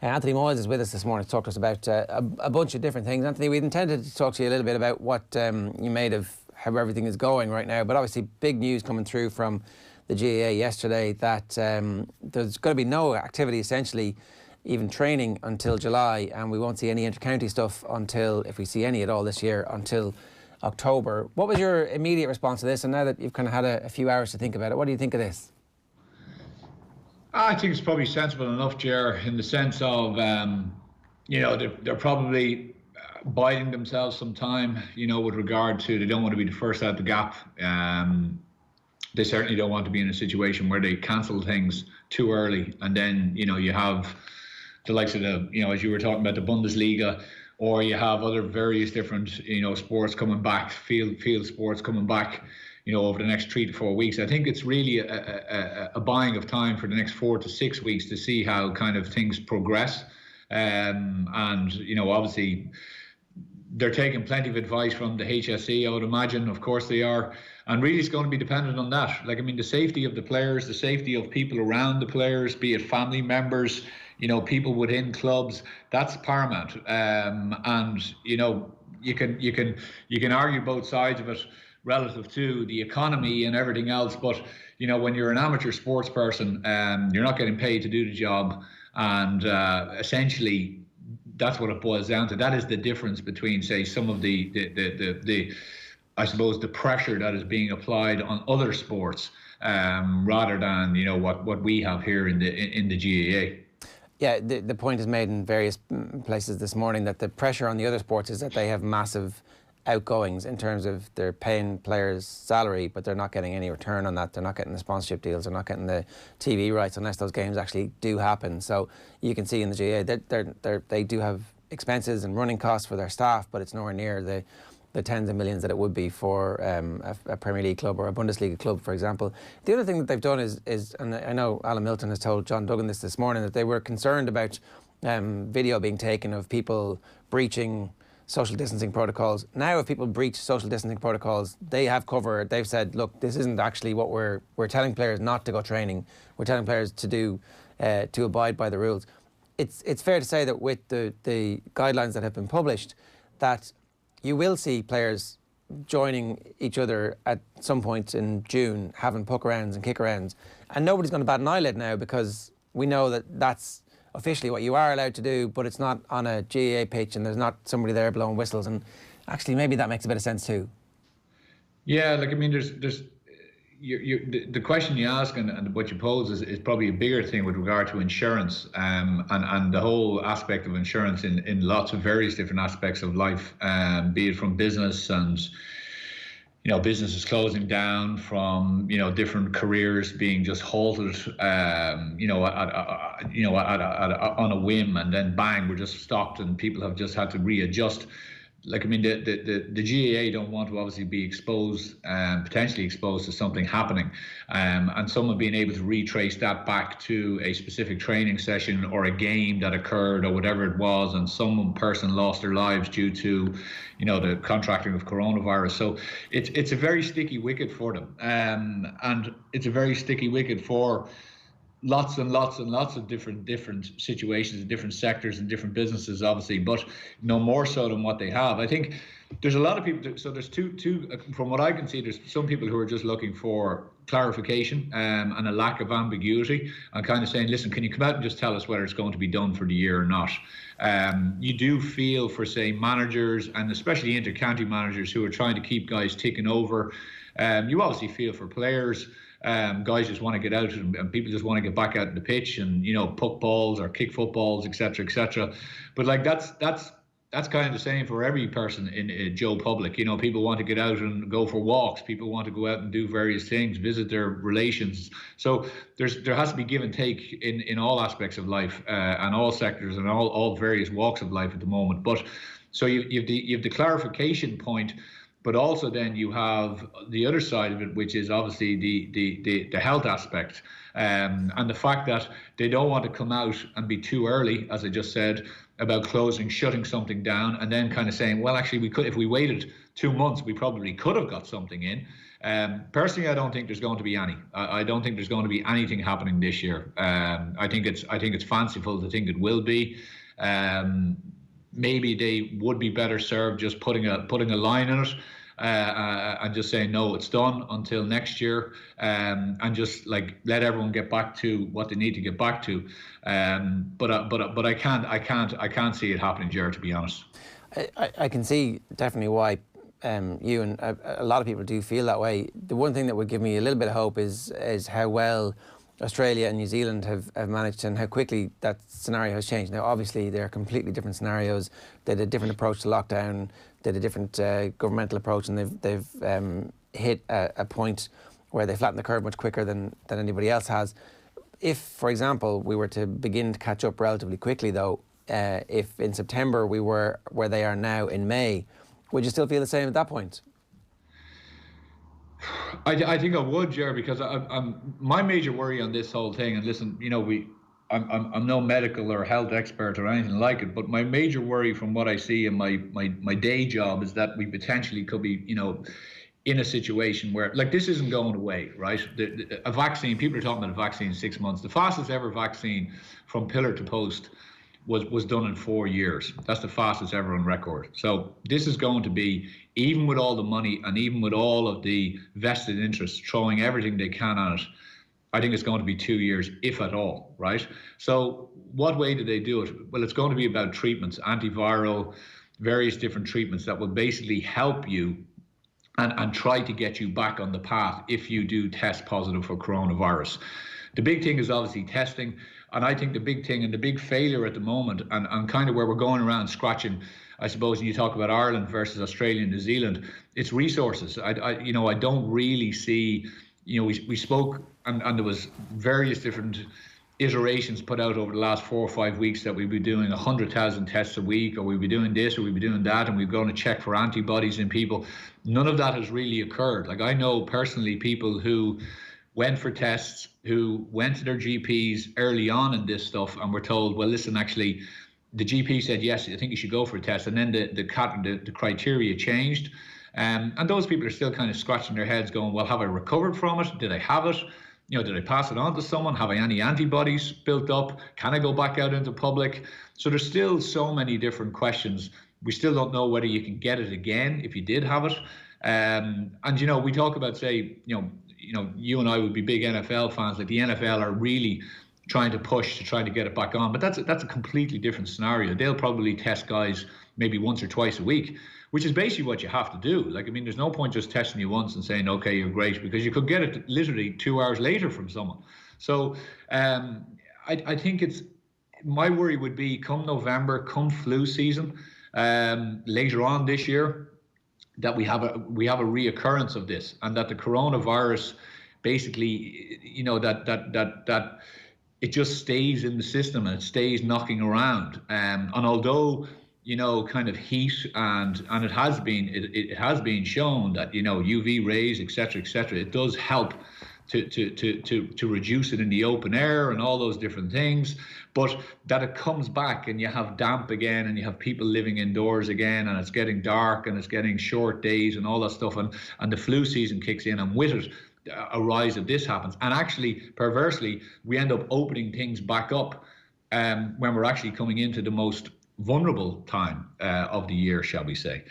Anthony Moyles is with us this morning to talk to us about a bunch of different things. Anthony, we'd intended to talk to you a little bit about what you made of how everything is going right now, but obviously big news coming through from the GAA yesterday that there's going to be no activity, essentially, even training until July, and we won't see any inter-county stuff until, if we see any at all this year, until October. What was your immediate response to this? And now that you've kind of had a few hours to think about it, what do you think of this? I think it's probably sensible enough, Ger, in the sense of, they're probably biding themselves some time, with regard to, they don't want to be the first out the gap. They certainly don't want to be in a situation where they cancel things too early, and then, you have the likes of the, as you were talking about, the Bundesliga, or you have other various different, sports coming back, field sports coming back, over the next 3 to 4 weeks. I think it's really a buying of time for the next 4 to 6 weeks to see how kind of things progress. And, obviously, they're taking plenty of advice from the HSE, I would imagine. Of course they are. And really it's going to be dependent on that. The safety of the players, the safety of people around the players, be it family members, people within clubs, that's paramount. And, you can argue both sides of it relative to the economy and everything else. But, when you're an amateur sports person, you're not getting paid to do the job. And essentially, that's what it boils down to. That is the difference between, say, some of the I suppose, the pressure that is being applied on other sports, rather than, what we have here in the GAA. Yeah, the point is made in various places this morning that the pressure on the other sports is that they have massive outgoings in terms of they're paying players salary, but they're not getting any return on that. They're not getting the sponsorship deals. They're not getting the TV rights unless those games actually do happen. So you can see in the GAA that they do have expenses and running costs for their staff, but it's nowhere near the tens of millions that it would be for a Premier League club or a Bundesliga club, for example. The other thing that they've done is, and I know Alan Milton has told John Duggan this morning, that they were concerned about video being taken of people breaching social distancing protocols. Now, if people breach social distancing protocols, they have cover. They've said, look, this isn't actually what we're telling players not to go training. We're telling players to do to abide by the rules. It's fair to say that with the guidelines that have been published, that you will see players joining each other at some point in June, having puck rounds and kick rounds, and nobody's going to bat an eyelid now because we know that that's officially what you are allowed to do, but it's not on a GAA pitch and there's not somebody there blowing whistles. And actually, maybe that makes a bit of sense too. Yeah, there's the question you ask and what you pose is probably a bigger thing with regard to insurance, and the whole aspect of insurance in lots of various different aspects of life, be it from business and, businesses closing down, from, different careers being just halted, on a whim, and then bang, we're just stopped and people have just had to readjust. The GAA don't want to obviously be exposed, potentially exposed to something happening, and someone being able to retrace that back to a specific training session or a game that occurred or whatever it was, and some person lost their lives due to, the contracting of coronavirus. So it's a very sticky wicket for them, and it's a very sticky wicket for lots and lots and lots of different situations, different sectors and different businesses, obviously, but no more so than what they have. I think there's a lot of people, so there's two from what I can see, there's some people who are just looking for clarification, and a lack of ambiguity, and kind of saying, listen, can you come out and just tell us whether it's going to be done for the year or not? You do feel for, say, managers, and especially inter-county managers who are trying to keep guys ticking over. You obviously feel for players. Guys just want to get out, and people just want to get back out on the pitch and, puck balls or kick footballs, etc., etc. But that's kind of the same for every person in Joe Public. People want to get out and go for walks. People want to go out and do various things, visit their relations. So there has to be give and take in all aspects of life, and all sectors and all various walks of life at the moment. But so you have the clarification point. But also then you have the other side of it, which is obviously the health aspect, and the fact that they don't want to come out and be too early, as I just said, about shutting something down, and then kind of saying, well, actually, we could, if we waited 2 months, we probably could have got something in. Personally, I don't think there's going to be any. I don't think there's going to be anything happening this year. I think it's fanciful to think it will be. Maybe they would be better served just putting a line in it. And just saying no, it's done until next year, and just like let everyone get back to what they need to get back to. But I can't see it happening, Jared, to be honest. I can see definitely why you and a lot of people do feel that way. The one thing that would give me a little bit of hope is how well Australia and New Zealand have managed and how quickly that scenario has changed. Now, obviously, they're completely different scenarios. They had a different approach to lockdown. They had a different governmental approach, and they've hit a point where they flattened the curve much quicker than anybody else has. If, for example, we were to begin to catch up relatively quickly, though, if in September we were where they are now in May, would you still feel the same at that point? I think I would, Jerry, because my major worry on this whole thing, and listen, I'm no medical or health expert or anything like it, but my major worry from what I see in my day job is that we potentially could be, in a situation where, like, this isn't going away, right? A vaccine, people are talking about a vaccine in 6 months. The fastest ever vaccine from pillar to post was done in 4 years. That's the fastest ever on record. So this is going to be, even with all the money and even with all of the vested interests throwing everything they can at it, I think it's going to be 2 years, if at all, right? So what way do they do it? Well, it's going to be about treatments, antiviral, various different treatments that will basically help you and try to get you back on the path if you do test positive for coronavirus. The big thing is obviously testing. And I think the big thing and the big failure at the moment, and kind of where we're going around scratching, I suppose, when you talk about Ireland versus Australia and New Zealand, it's resources. I don't really see, we spoke and there was various different iterations put out over the last 4 or 5 weeks that we'd be doing 100,000 tests a week, or we'd be doing this, or we'd be doing that, and we're going to check for antibodies in people. None of that has really occurred. Like, I know personally people who went for tests, who went to their GPs early on in this stuff and were told, well, listen, actually, the GP said, yes, I think you should go for a test. And then the criteria changed. And those people are still kind of scratching their heads going, well, have I recovered from it? Did I have it? Did I pass it on to someone? Have I any antibodies built up? Can I go back out into public? So there's still so many different questions. We still don't know whether you can get it again if you did have it. And, we talk about, say, you and I would be big NFL fans. Like, the NFL are really trying to push to try to get it back on. But that's a completely different scenario. They'll probably test guys maybe once or twice a week, which is basically what you have to do. Like, I mean, there's no point just testing you once and saying, okay, you're great, because you could get it literally 2 hours later from someone. So I think my worry would be come November, come flu season, later on this year, that we have a reoccurrence of this, and that the coronavirus basically, that it just stays in the system and it stays knocking around. And although, kind of heat and it has been shown that, UV rays, et cetera, it does help to reduce it in the open air and all those different things, but that it comes back and you have damp again and you have people living indoors again and it's getting dark and it's getting short days and all that stuff, and the flu season kicks in, and with it a rise of this happens, and actually perversely we end up opening things back up when we're actually coming into the most vulnerable time of the year, shall we say.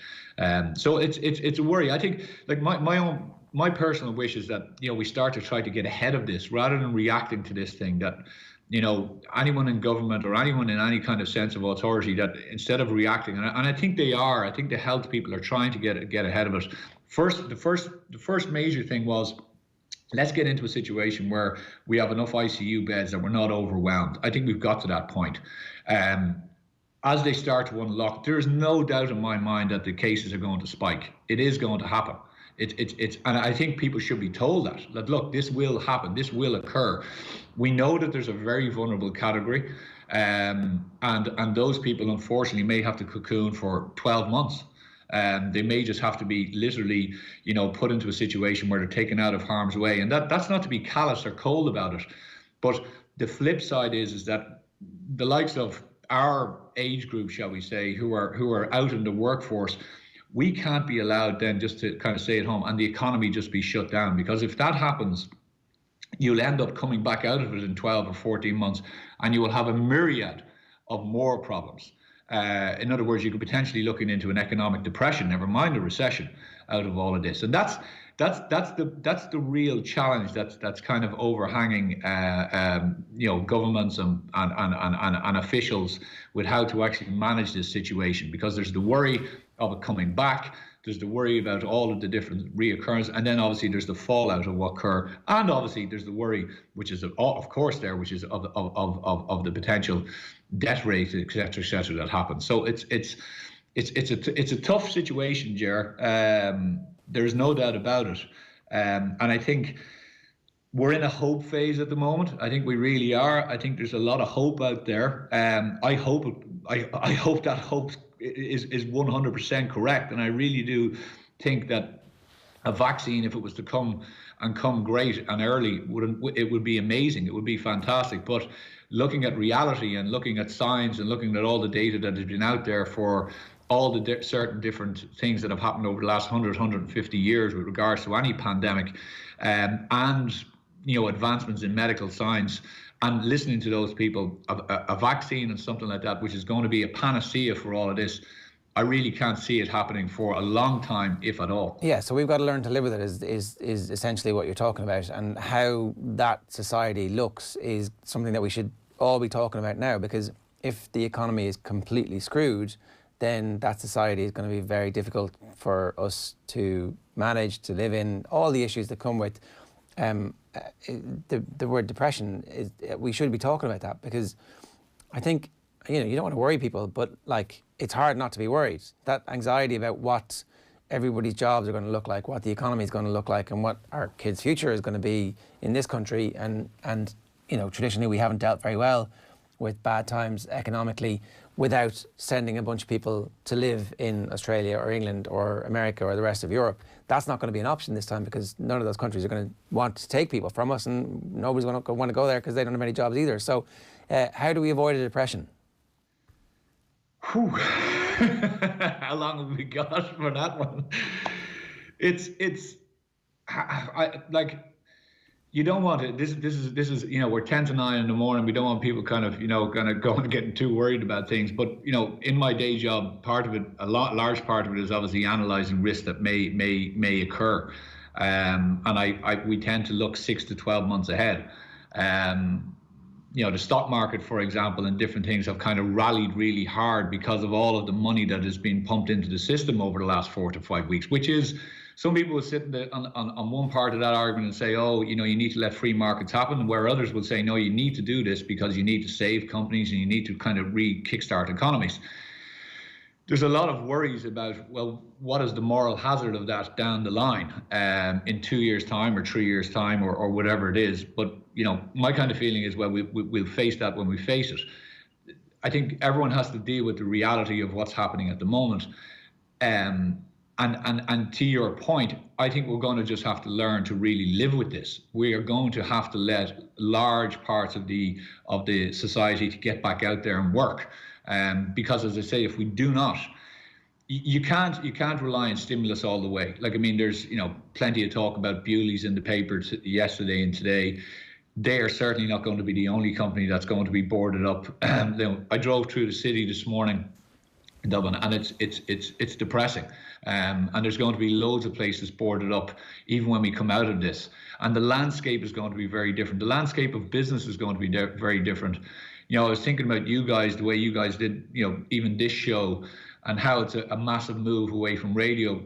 So it's a worry. I think, like, my personal wish is that, we start to try to get ahead of this rather than reacting to this thing, that, anyone in government or anyone in any kind of sense of authority, that instead of reacting, and I think they are, I think the health people are trying to get ahead of it. The first major thing was, let's get into a situation where we have enough ICU beds that we're not overwhelmed. I think we've got to that point. As they start to unlock, there is no doubt in my mind that the cases are going to spike. It is going to happen. And I think people should be told that look, this will happen, this will occur. We know that there's a very vulnerable category, and those people unfortunately may have to cocoon for 12 months. They may just have to be literally, put into a situation where they're taken out of harm's way. And that's not to be callous or cold about it. But the flip side is that the likes of our age group, shall we say, who are out in the workforce, we can't be allowed then just to kind of stay at home and the economy just be shut down, because if that happens, you'll end up coming back out of it in 12 or 14 months, and you will have a myriad of more problems. In other words, you could potentially looking into an economic depression, never mind a recession, out of all of this. And that's the real challenge that's kind of overhanging governments and officials with how to actually manage this situation, because there's the worry of it coming back. There's the worry about all of the different reoccurrence, and then obviously there's the fallout of what occur, and obviously there's the worry, which is of course there, which is of the potential debt rate, etc., that happens. So it's a tough situation, Ger. There's no doubt about it, and I think we're in a hope phase at the moment. I think we really are. I think there's a lot of hope out there. I hope that hope is 100% correct, and I really do think that a vaccine, if it was to come great and early, it would be amazing. It would be fantastic. But looking at reality and looking at science and looking at all the data that has been out there for all the certain different things that have happened over the last 150 years with regards to any pandemic, and advancements in medical science, and listening to those people, a vaccine and something like that, which is going to be a panacea for all of this, I really can't see it happening for a long time, if at all. Yeah, so we've got to learn to live with it is essentially what you're talking about, and how that society looks is something that we should all be talking about now, because if the economy is completely screwed, then that society is going to be very difficult for us to manage, to live in, all the issues that come with the word depression. We should be talking about that, because I think, you don't want to worry people, but like, it's hard not to be worried. That anxiety about what everybody's jobs are going to look like, what the economy is going to look like, and what our kids' future is going to be in this country. And traditionally we haven't dealt very well with bad times economically without sending a bunch of people to live in Australia or England or America or the rest of Europe. That's not going to be an option this time, because none of those countries are going to want to take people from us, and nobody's going to want to go there because they don't have any jobs either. So how do we avoid a depression? Whew. How long have we got for that one? You don't want it. This is we're 10 to 9 in the morning. We don't want people kind of going getting too worried about things. But in my day job, part of it, large part of it is obviously analysing risks that may occur, and we tend to look 6 to 12 months ahead. The stock market, for example, and different things have kind of rallied really hard because of all of the money that has been pumped into the system over the last 4 to 5 weeks, which is, some people will sit on one part of that argument and say, oh, you need to let free markets happen, where others will say, no, you need to do this because you need to save companies and you need to kind of kickstart economies. There's a lot of worries about, well, what is the moral hazard of that down the line, in 2 years' time or 3 years' time or whatever it is. But, my kind of feeling is, well, we'll face that when we face it. I think everyone has to deal with the reality of what's happening at the moment. And to your point, I think we're going to just have to learn to really live with this. We are going to have to let large parts of the society to get back out there and work. Because, as I say, if we do not, you can't rely on stimulus all the way. There's plenty of talk about Bewley's in the papers yesterday and today. They are certainly not going to be the only company that's going to be boarded up. I drove through the city this morning in Dublin, and it's depressing. And there's going to be loads of places boarded up even when we come out of this. And the landscape is going to be very different. The landscape of business is going to be very different. I was thinking about you guys, the way you guys did, even this show, and how it's a massive move away from radio.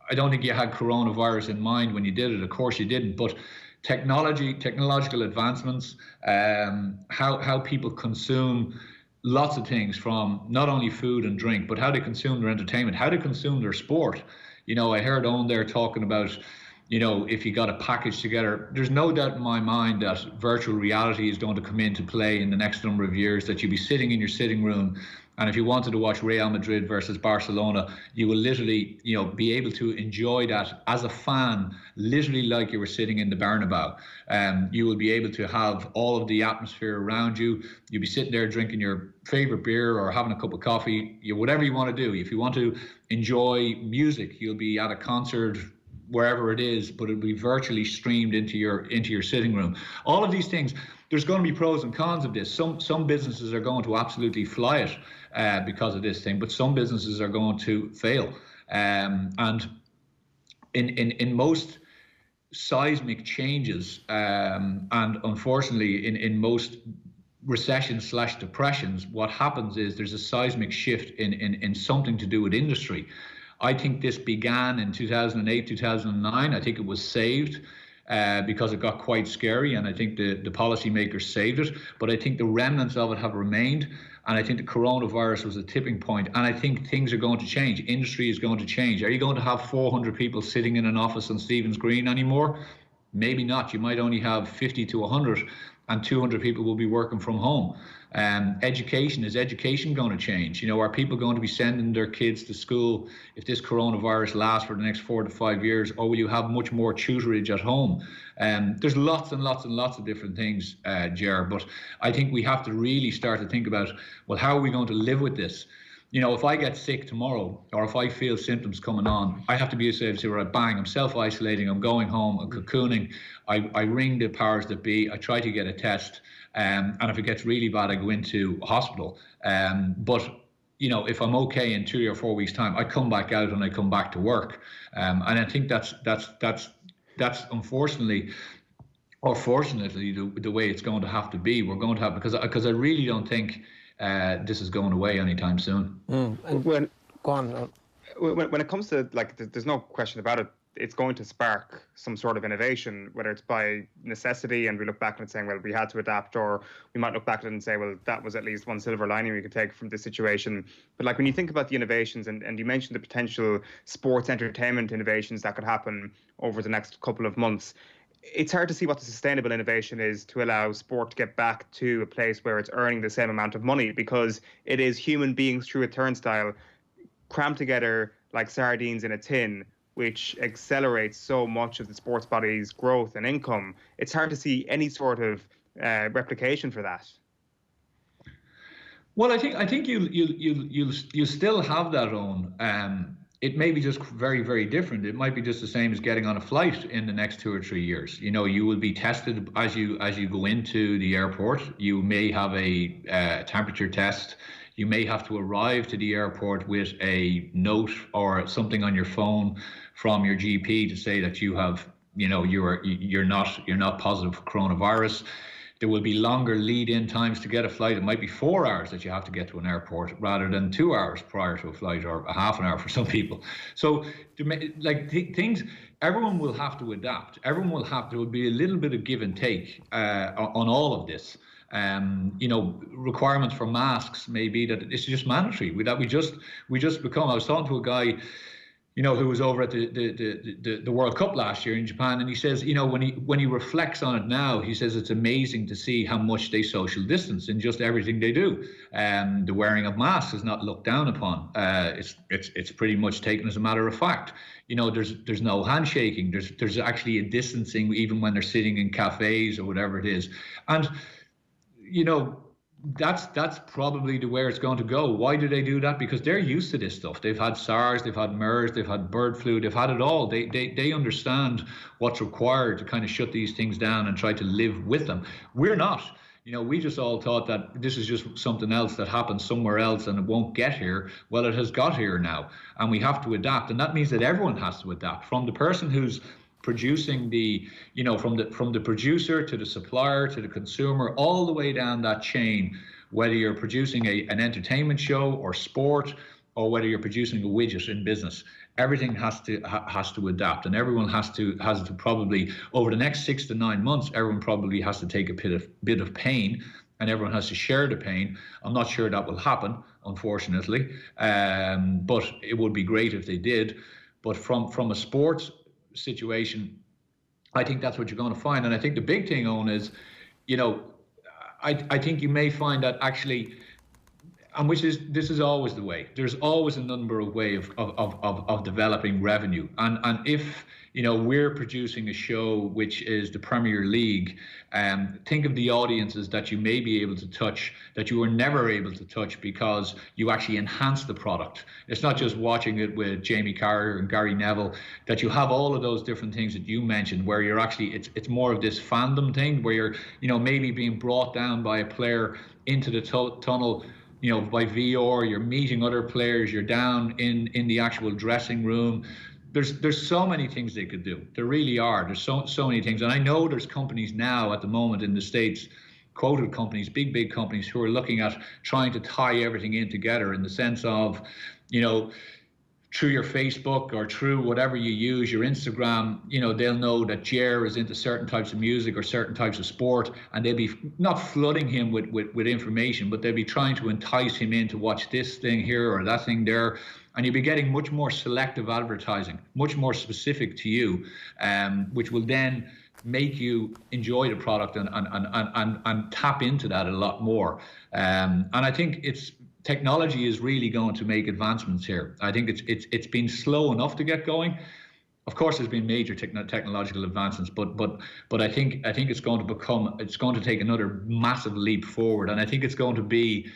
I don't think you had coronavirus in mind when you did it. Of course you didn't. But technological advancements, how people consume lots of things, from not only food and drink, but how they consume their entertainment, how they consume their sport. I heard Owen there talking about, if you got a package together. There's no doubt in my mind that virtual reality is going to come into play in the next number of years, that you'll be sitting in your sitting room, and if you wanted to watch Real Madrid versus Barcelona, you will literally, be able to enjoy that as a fan, literally like you were sitting in the Bernabeu. You will be able to have all of the atmosphere around you. You'll be sitting there drinking your favorite beer or having a cup of coffee, whatever you want to do. If you want to enjoy music, you'll be at a concert, wherever it is, but it'll be virtually streamed into your sitting room. All of these things, there's going to be pros and cons of this. Some businesses are going to absolutely fly it because of this thing, but some businesses are going to fail. And in most seismic changes, and unfortunately in most recessions/depressions, what happens is there's a seismic shift in something to do with industry. I think this began in 2008, 2009. I think it was saved because it got quite scary, and I think the policymakers saved it. But I think the remnants of it have remained, and I think the coronavirus was a tipping point. And I think things are going to change. Industry is going to change. Are you going to have 400 people sitting in an office on Stephen's Green anymore? Maybe not. You might only have 50 to 100, and 200 people will be working from home. Is education going to change? Are people going to be sending their kids to school if this coronavirus lasts for the next 4 to 5 years, or will you have much more tutorage at home? There's lots and lots and lots of different things, Ger, but I think we have to really start to think about, well, how are we going to live with this? If I get sick tomorrow, or if I feel symptoms coming on, I have to be able to say, right, bang, I'm self-isolating, I'm going home, I'm cocooning, I ring the powers that be, I try to get a test, and if it gets really bad, I go into hospital. But if I'm okay in 2 or 4 weeks' time, I come back out and I come back to work. And I think that's unfortunately, or fortunately, the way it's going to have to be. We're going to have, because I really don't think this is going away anytime soon. When it comes to, there's no question about it, it's going to spark some sort of innovation, whether it's by necessity and we look back and saying, well, we had to adapt, or we might look back at it and say, well, that was at least one silver lining we could take from this situation. But when you think about the innovations, and you mentioned the potential sports entertainment innovations that could happen over the next couple of months, it's hard to see what the sustainable innovation is to allow sport to get back to a place where it's earning the same amount of money, because it is human beings through a turnstile crammed together like sardines in a tin, which accelerates so much of the sports body's growth and income. It's hard to see any sort of replication for that. Well, I think you still have that on. It may be just very, very different. It might be just the same as getting on a flight in the next 2 or 3 years. You will be tested as you go into the airport. You may have a temperature test. You may have to arrive to the airport with a note or something on your phone from your GP to say that you have, you're not positive for coronavirus. There will be longer lead-in times to get a flight. It might be 4 hours that you have to get to an airport rather than 2 hours prior to a flight, or a half an hour for some people. So, things, everyone will have to adapt. There will be a little bit of give and take on all of this. Requirements for masks may be that it's just mandatory. We just become. I was talking to a guy, who was over at the World Cup last year in Japan, and he says, when he reflects on it now, he says it's amazing to see how much they social distance in just everything they do. The wearing of masks is not looked down upon. It's pretty much taken as a matter of fact. There's no handshaking. There's actually a distancing even when they're sitting in cafes or whatever it is, and that's probably the way it's going to go. Why do they do that? Because they're used to this stuff. They've had SARS, they've had MERS, they've had bird flu, they've had it all. They understand what's required to kind of shut these things down and try to live with them. We're not. We just all thought that this is just something else that happens somewhere else and it won't get here. Well, it has got here now, and we have to adapt. And that means that everyone has to adapt, from the person who's producing from the producer to the supplier to the consumer, all the way down that chain, whether you're producing an entertainment show or sport, or whether you're producing a widget in business. Everything has to adapt, and everyone has to probably, over the next 6 to 9 months, everyone probably has to take a bit of pain, and everyone has to share the pain. I'm not sure that will happen, unfortunately, but it would be great if they did. But from a sports situation, I think that's what you're going to find. And I think the big thing, Owen, is, you know, I think you may find that actually, and this is always the way. There's always a number of ways of developing revenue. And if, you know, we're producing a show which is the Premier League, think of the audiences that you may be able to touch that you were never able to touch because you actually enhance the product. It's not just watching it with Jamie Carragher and Gary Neville, that you have all of those different things that you mentioned, where you're actually, it's more of this fandom thing where you're, you know, maybe being brought down by a player into the tunnel, you know, by VR, you're meeting other players, you're down in the actual dressing room. There's so many things they could do. There really are. There's so many things. And I know there's companies now at the moment in the States, quoted companies, big companies, who are looking at trying to tie everything in together in the sense of, you know, through your Facebook or through whatever you use, your Instagram, you know, they'll know that Jer is into certain types of music or certain types of sport, and they'll be not flooding him with information, but they'll be trying to entice him in to watch this thing here or that thing there. And you'll be getting much more selective advertising, much more specific to you, which will then make you enjoy the product and tap into that a lot more. And I think technology is really going to make advancements here. I think it's been slow enough to get going. Of course, there's been major technological advancements, but I think it's going to take another massive leap forward. And I think it's going to be,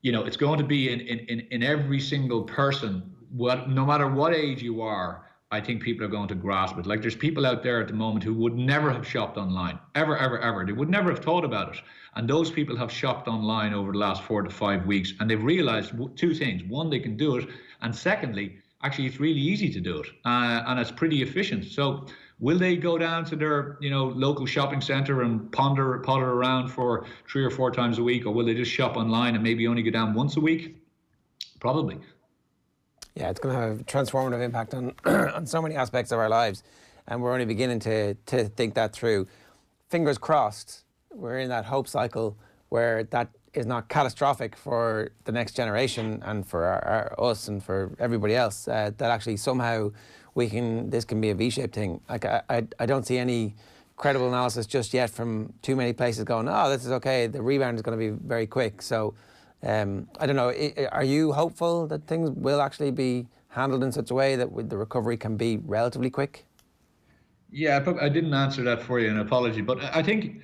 you know, it's going to be in every single person, no matter what age you are. I think people are going to grasp it. Like, there's people out there at the moment who would never have shopped online, ever. They would never have thought about it. And those people have shopped online over the last 4 to 5 weeks, and they've realized two things. One, they can do it. And secondly, actually, it's really easy to do it. And it's pretty efficient. So will they go down to their, you know, local shopping center and potter around for 3 or 4 times a week? Or will they just shop online and maybe only go down once a week? Probably. Yeah, it's going to have a transformative impact on on so many aspects of our lives, and we're only beginning to think that through. Fingers crossed, we're in that hope cycle where that is not catastrophic for the next generation and for us and for everybody else. That actually somehow this can be a V-shaped thing. Like I don't see any credible analysis just yet from too many places going, oh, this is okay. The rebound is going to be very quick. So. I don't know, are you hopeful that things will actually be handled in such a way that the recovery can be relatively quick? Yeah, I didn't answer that for you, an apology, but I think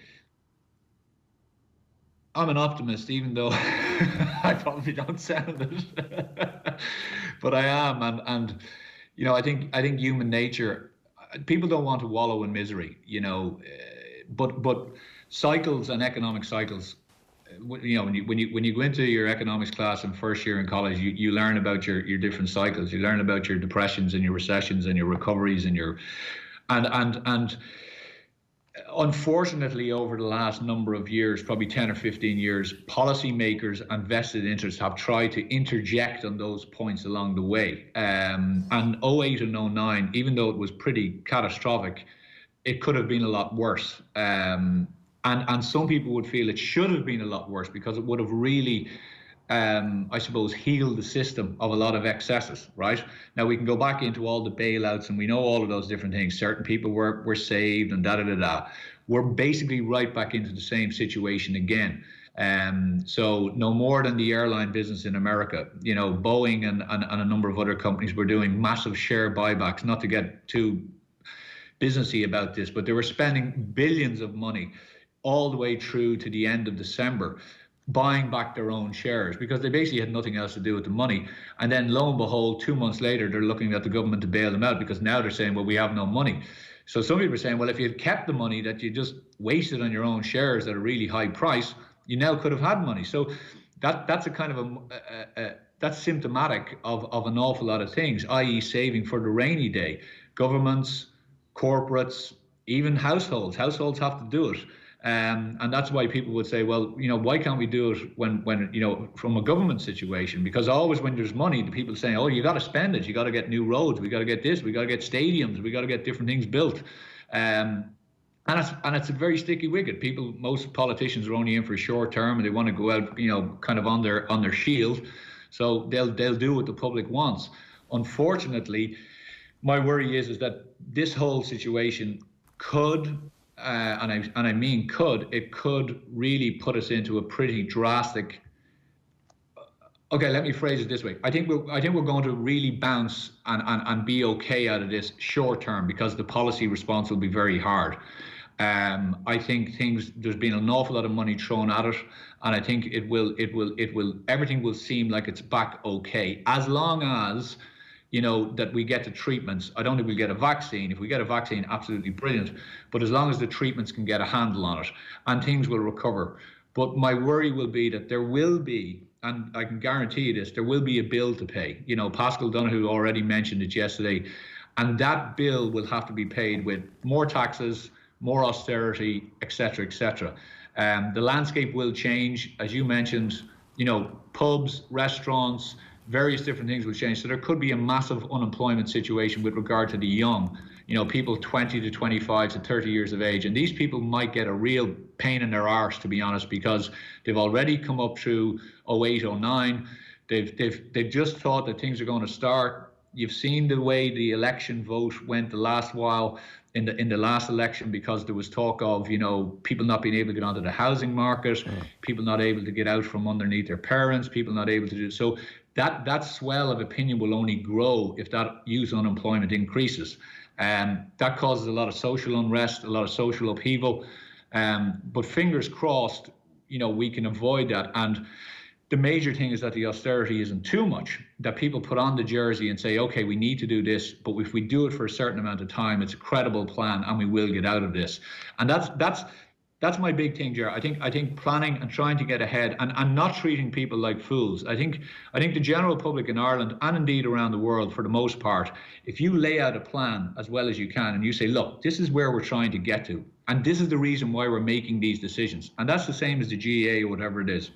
I'm an optimist, even though I probably don't sound it. But I am, and you know, I think human nature, people don't want to wallow in misery, you know, but cycles and economic cycles, you know, when you go into your economics class in first year in college, you learn about your different cycles. You learn about your depressions and your recessions and your recoveries and and unfortunately, over the last number of years, probably 10 or 15 years, policymakers and vested interests have tried to interject on those points along the way. And 08 and 09, even though it was pretty catastrophic, it could have been a lot worse. And some people would feel it should have been a lot worse because it would have really, I suppose, healed the system of a lot of excesses, right? Now, we can go back into all the bailouts and we know all of those different things. Certain people were saved and da-da-da-da. We're basically right back into the same situation again. So no more than the airline business in America. You know, Boeing and a number of other companies were doing massive share buybacks, not to get too businessy about this, but they were spending billions of money all the way through to the end of December, buying back their own shares because they basically had nothing else to do with the money. And then lo and behold, 2 months later, they're looking at the government to bail them out because now they're saying, well, we have no money. So some people are saying, well, if you had kept the money that you just wasted on your own shares at a really high price, you now could have had money. So that's a kind of that's symptomatic of an awful lot of things, i.e. saving for the rainy day. Governments, corporates, even households have to do it. And that's why people would say, well, you know, why can't we do it when you know, from a government situation? Because always when there's money, the people saying, oh, you got to spend it. You got to get new roads. We got to get this. We got to get stadiums. We got to get different things built. And it's a very sticky wicket. Most politicians are only in for short term and they want to go out, you know, kind of on their shield. So they'll do what the public wants. Unfortunately, my worry is that this whole situation could, and I mean it could really put us into a pretty drastic. Okay, let me phrase it this way. I think we're going to really bounce and be okay out of this short term, because the policy response will be very hard. I think there's been an awful lot of money thrown at it, and I think everything will seem like it's back okay, as long as, that we get the treatments. I don't think we'll get a vaccine. If we get a vaccine, absolutely brilliant. But as long as the treatments can get a handle on it, and things will recover. But my worry will be that there will be, and I can guarantee you this, there will be a bill to pay. Pascal Donoghue already mentioned it yesterday, and that bill will have to be paid with more taxes, more austerity, etc., etc. The landscape will change, as you mentioned. Pubs, restaurants, various different things will change. So there could be a massive unemployment situation with regard to the young. People 20 to 25 to 30 years of age, and these people might get a real pain in their arse, to be honest, because they've already come up through 08, 09. They've just thought that things are going to start. You've seen the way the election vote went the last while in the last election, because there was talk of people not being able to get onto the housing market, people not able to get out from underneath their parents, people not able to do so. That swell of opinion will only grow if that youth unemployment increases. That causes a lot of social unrest, a lot of social upheaval. But fingers crossed, we can avoid that. And the major thing is that the austerity isn't too much, that people put on the jersey and say, okay, we need to do this, but if we do it for a certain amount of time, it's a credible plan and we will get out of this. And that's my big thing, Ger. I think planning and trying to get ahead and not treating people like fools. I think the general public in Ireland, and indeed around the world for the most part, if you lay out a plan as well as you can and you say, look, this is where we're trying to get to, and this is the reason why we're making these decisions, and that's the same as the GAA or whatever it is.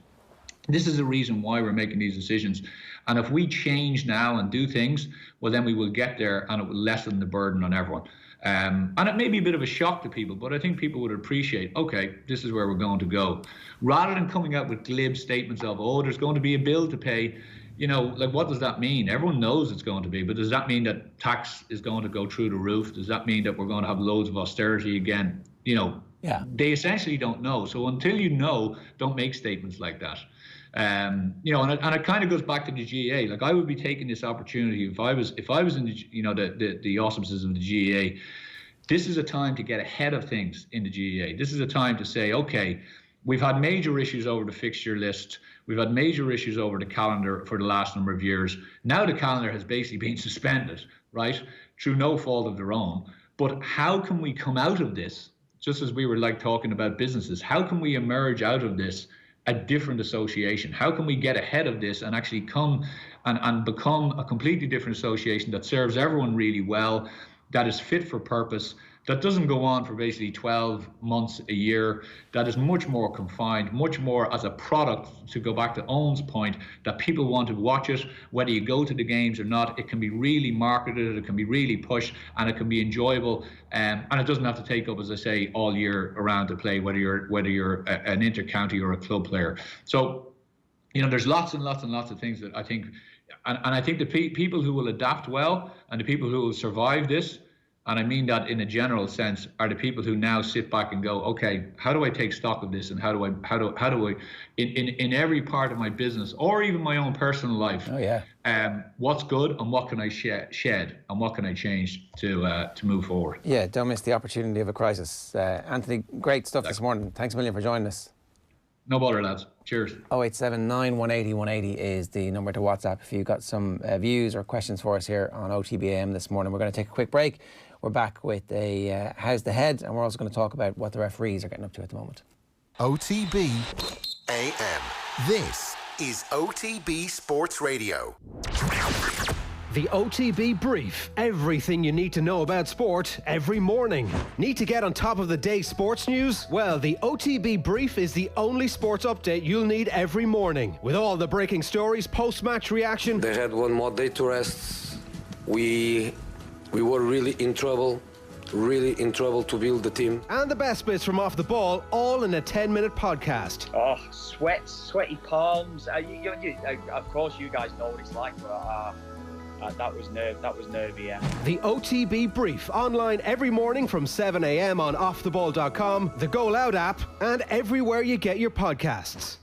This is the reason why we're making these decisions. And if we change now and do things, well, then we will get there, and it will lessen the burden on everyone. And it may be a bit of a shock to people, but I think people would appreciate, okay, this is where we're going to go. Rather than coming out with glib statements of, oh, there's going to be a bill to pay, what does that mean? Everyone knows it's going to be, but does that mean that tax is going to go through the roof? Does that mean that we're going to have loads of austerity again? Yeah. They essentially don't know. So until you know, don't make statements like that. And it kind of goes back to the GAA. Like, I would be taking this opportunity if I was in the auspices of the GAA. This is a time to get ahead of things in the GAA. This is a time to say, okay, we've had major issues over the fixture list. We've had major issues over the calendar for the last number of years. Now the calendar has basically been suspended, right, through no fault of their own. But how can we come out of this, just as we were talking about businesses, how can we emerge out of this a different association? How can we get ahead of this and actually come and become a completely different association that serves everyone really well, that is fit for purpose, that doesn't go on for basically 12 months a year, that is much more confined, much more as a product, to go back to Owen's point, that people want to watch it, whether you go to the games or not. It can be really marketed, it can be really pushed, and it can be enjoyable, and it doesn't have to take up, as I say, all year around to play, whether you're an inter-county or a club player. So, there's lots and lots and lots of things that I think, and I think the people who will adapt well and the people who will survive this, and I mean that in a general sense, are the people who now sit back and go, okay, how do I take stock of this, and how do I in every part of my business or even my own personal life, what's good and what can I shed and what can I change to move forward? Yeah, don't miss the opportunity of a crisis. Anthony, great stuff this morning. Thanks a million for joining us. No bother, lads. Cheers. 0879 180 180 is the number to WhatsApp if you've got some views or questions for us here on OTB AM this morning. We're going to take a quick break. We're back with a How's the Head, and we're also going to talk about what the referees are getting up to at the moment. OTB AM. This is OTB Sports Radio. The OTB Brief. Everything you need to know about sport every morning. Need to get on top of the day's sports news? Well, the OTB Brief is the only sports update you'll need every morning. With all the breaking stories, post-match reaction. They had one more day to rest. We were really in trouble to build the team. And the best bits from off the ball, all in a 10-minute podcast. Oh, sweaty palms. Of course, you guys know what it's like, but that was nervy, yeah. The OTB Brief, online every morning from 7 a.m. on offtheball.com, the Go Loud app, and everywhere you get your podcasts.